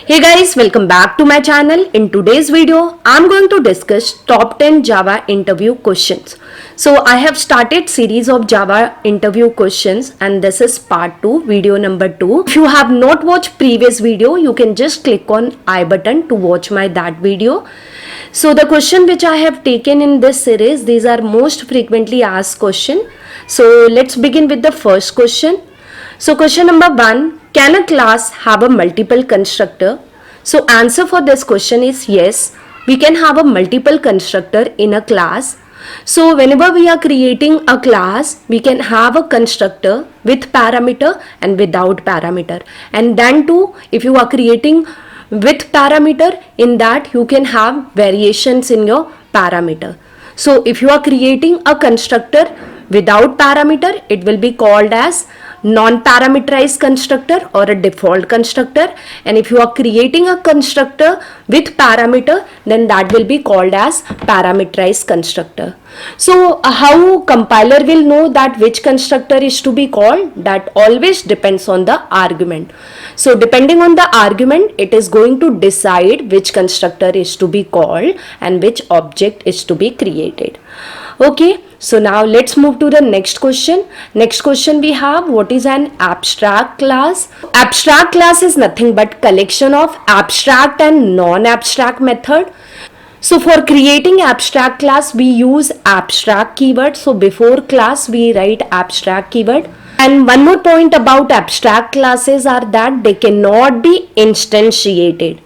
Hey guys, welcome back to my channel. In today's video, I'm going to discuss top 10 Java interview questions. So I have started series of Java interview questions and this is part 2, video number 2. If you have not watched previous video, you can just click on I button to watch my that video. So the question which I have taken in this series, these are most frequently asked question. So let's begin with the first question. So question number 1, can a class have a multiple constructor? So answer for this question is yes, we can have a multiple constructor in a class. So whenever we are creating a class, we can have a constructor with parameter and without parameter. And then too, if you are creating with parameter, in that you can have variations in your parameter. So if you are creating a constructor without parameter, it will be called as non-parameterized constructor or a default constructor, and if you are creating a constructor with parameter, then that will be called as parameterized constructor. So how compiler will know that which constructor is to be called? That always depends on the argument. So depending on the argument, it is going to decide which constructor is to be called and which object is to be created. Okay, so now let's move to the next question. Next question we have, what is an abstract class? Abstract class is nothing but collection of abstract and non-abstract method. So for creating abstract class, we use abstract keyword. So before class, we write abstract keyword. And one more point about abstract classes are that they cannot be instantiated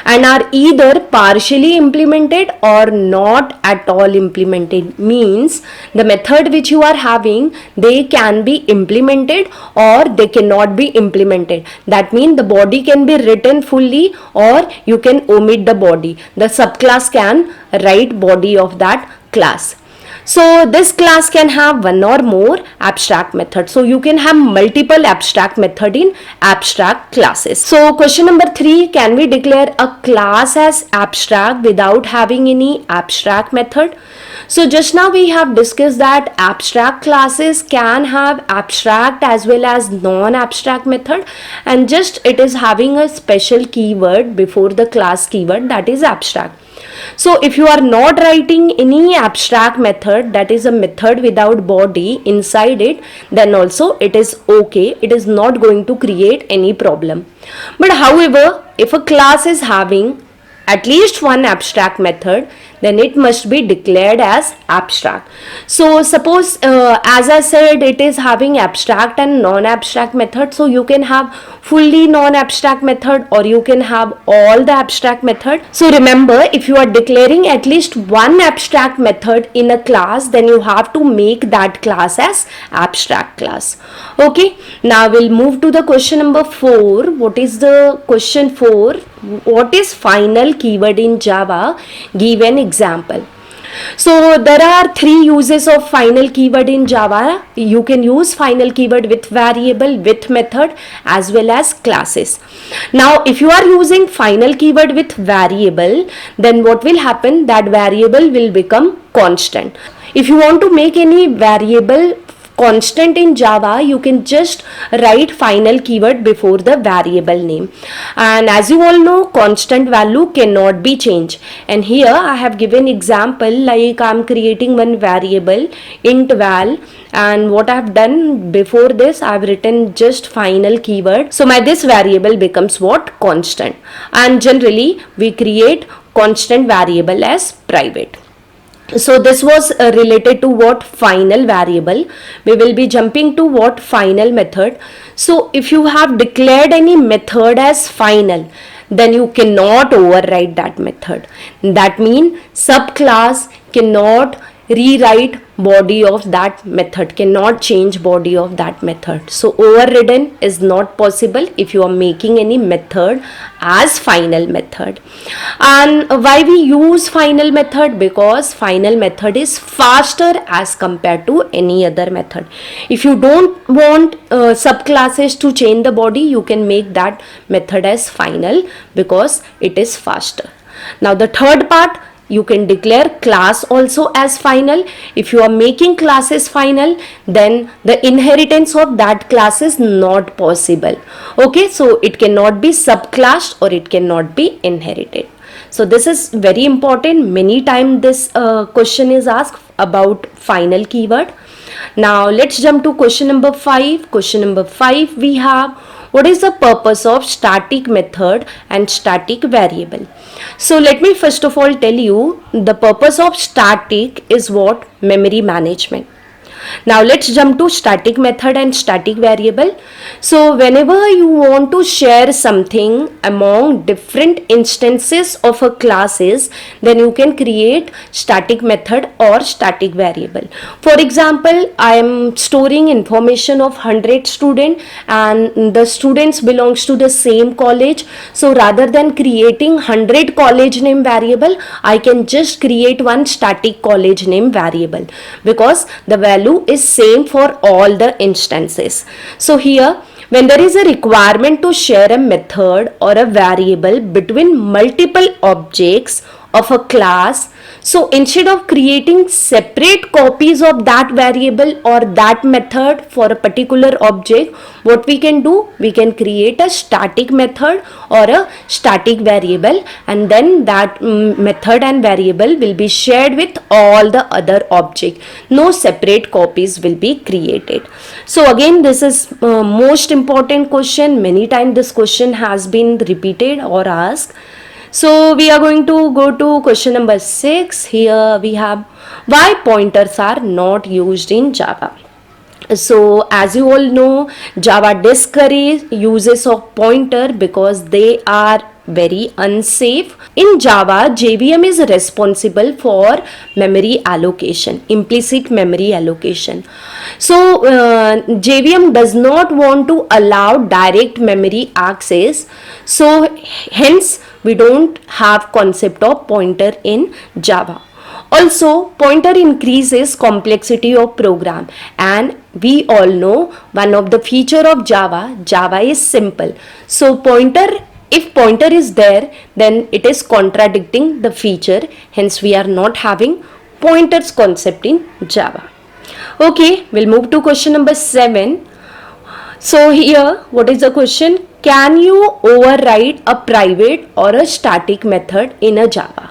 and are either partially implemented or not at all implemented. Means the method which you are having, they can be implemented or they cannot be implemented. That means the body can be written fully or you can omit the body. The subclass can write body of that class. So this class can have one or more abstract method. So you can have multiple abstract method in abstract classes. So question number 3, can we declare a class as abstract without having any abstract method? So just now we have discussed that abstract classes can have abstract as well as non-abstract method, and just it is having a special keyword before the class keyword, that is abstract. So if you are not writing any abstract method, that is a method without body inside it, then also it is okay. It is not going to create any problem. But however, if a class is having at least one abstract method, then it must be declared as abstract. So suppose as I said, it is having abstract and non-abstract method. So you can have fully non-abstract method or you can have all the abstract method. So remember, if you are declaring at least one abstract method in a class, then you have to make that class as abstract class. Okay, now we'll move to the question number 4. What is the question 4? What is final keyword in Java? Give an example. So there are 3 uses of final keyword in Java. You can use final keyword with variable, with method, as well as classes. Now if you are using final keyword with variable, then what will happen? That variable will become constant. If you want to make any variable constant in Java, you can just write final keyword before the variable name. And as you all know, constant value cannot be changed. And here I have given example, like I am creating one variable int val, and what I have done before this, I have written just final keyword. So my this variable becomes what? Constant. And generally we create constant variable as private. So this was related to what? Final variable. We will be jumping to what? Final method. So if you have declared any method as final, then you cannot override that method. That means subclass cannot rewrite body of that method, cannot change body of that method. So overridden is not possible if you are making any method as final method. And why we use final method? Because final method is faster as compared to any other method. If you don't want subclasses to change the body, you can make that method as final because it is faster. Now the third part, you can declare class also as final. If you are making classes final, then the inheritance of that class is not possible. Okay, so it cannot be subclassed or it cannot be inherited. So this is very important. Many times this question is asked about final keyword. Now let's jump to question number 5. Question number 5 we have, what is the purpose of static method and static variable? So let me first of all tell you, the purpose of static is what? Memory management. Now let's jump to static method and static variable. So whenever you want to share something among different instances of a classes, then you can create static method or static variable. For example, I am storing information of 100 students and the students belongs to the same college. So rather than creating 100 college name variable, I can just create one static college name variable, because the value is same for all the instances. So here, when there is a requirement to share a method or a variable between multiple objects of a class, so instead of creating separate copies of that variable or that method for a particular object, what we can do, we can create a static method or a static variable, and then that method and variable will be shared with all the other objects. No separate copies will be created. So again, this is most important question. Many times this question has been repeated or asked. So we are going to go to question number 6. Here we have, why pointers are not used in Java. So as you all know, Java discourages uses of pointer because they are very unsafe. In Java, JVM is responsible for memory allocation, implicit memory allocation. So JVM does not want to allow direct memory access. So hence we don't have concept of pointer in Java. Also, pointer increases complexity of program, and we all know one of the feature of Java is simple. So if pointer is there, then it is contradicting the feature, hence we are not having pointers concept in Java. Okay, we'll move to question number 7. So here, what is the question? Can you override a private or a static method in a Java?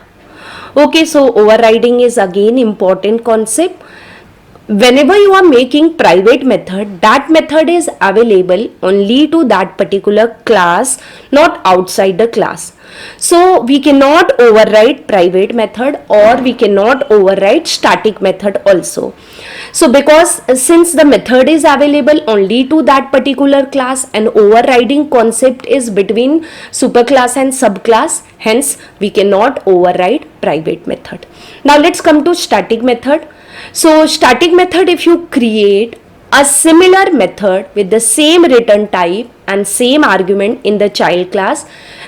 Okay, so overriding is again important concept. Whenever you are making private method, that method is available only to that particular class, not outside the class. So we cannot override private method or we cannot override static method also. So because since the method is available only to that particular class and overriding concept is between superclass and subclass, hence we cannot override private method. Now let's come to static method. So static method, if you create a similar method with the same return type and same argument in the child class,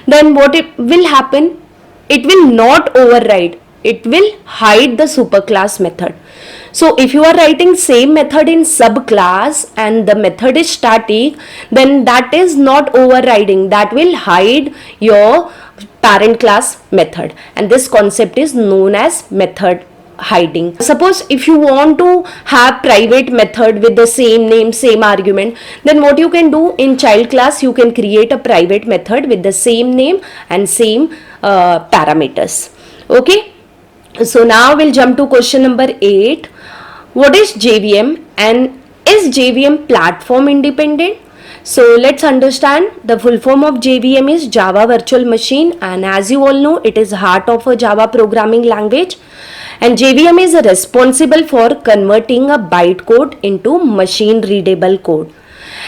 then what it will happen? It will not override, it will hide the superclass method. So if you are writing same method in subclass and the method is static, then that is not overriding, that will hide your parent class method, and this concept is known as method hiding. Suppose if you want to have private method with the same name, same argument, then what you can do in child class, you can create a private method with the same name and same parameters. Okay, so now we'll jump to question number 8. What is JVM and is JVM platform independent? So let's understand. The full form of JVM is Java Virtual Machine, and as you all know, it is heart of a Java programming language. And JVM is responsible for converting a bytecode into machine readable code.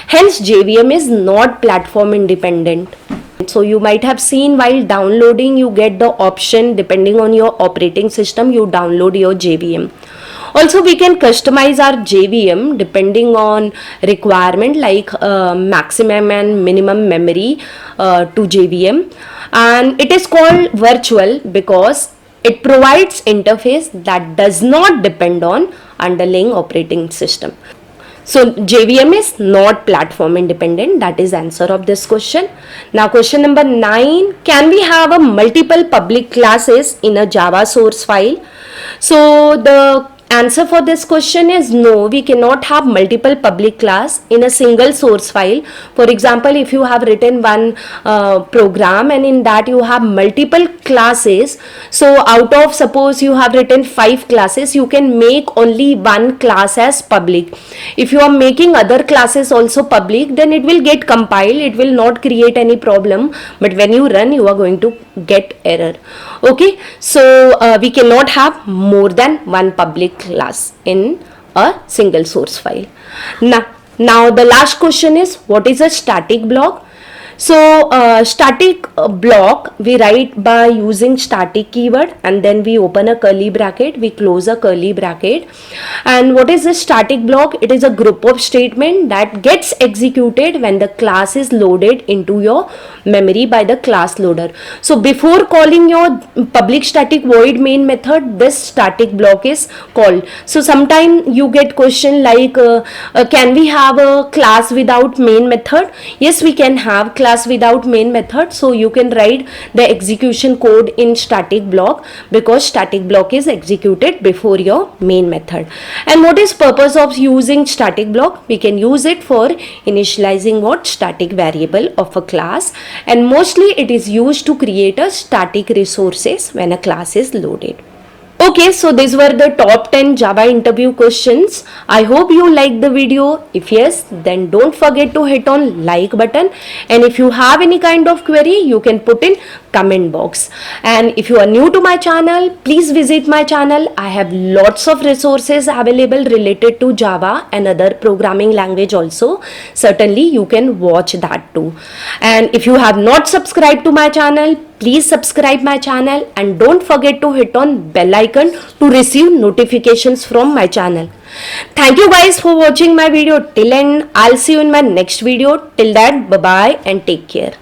Hence JVM is not platform independent. So you might have seen while downloading, you get the option depending on your operating system, you download your JVM. Also we can customize our JVM depending on requirement, like maximum and minimum memory to JVM. And it is called virtual because it provides interface that does not depend on underlying operating system. So JVM is not platform independent. That is answer of this question. Now question number 9. Can we have a multiple public classes in a Java source file? So the answer for this question is no, we cannot have multiple public class in a single source file. For example, if you have written one program and in that you have multiple classes, so out of suppose you have written 5 classes, you can make only one class as public. If you are making other classes also public, then it will get compiled, it will not create any problem, but when you run you are going to get error. Okay, so we cannot have more than one public class in a single source file. Now the last question is, what is a static block? So static block we write by using static keyword, and then we open a curly bracket, we close a curly bracket. And what is a static block? It is a group of statement that gets executed when the class is loaded into your memory by the class loader. So before calling your public static void main method, this static block is called. So sometime you get question like can we have a class without main method? Yes, we can have class without main method. So you can write the execution code in static block, because static block is executed before your main method. And what is purpose of using static block? We can use it for initializing what static variable of a class, and mostly it is used to create a static resources when a class is loaded. Okay, so these were the top 10 Java interview questions. I hope you liked the video. If yes, then don't forget to hit on like button, and if you have any kind of query, you can put in comment box. And if you are new to my channel, please visit my channel. I have lots of resources available related to Java and other programming language also. Certainly you can watch that too. And if you have not subscribed to my channel, please subscribe my channel, and don't forget to hit on bell icon to receive notifications from my channel. Thank you guys for watching my video till end. I'll see you in my next video. Till that, bye bye and take care.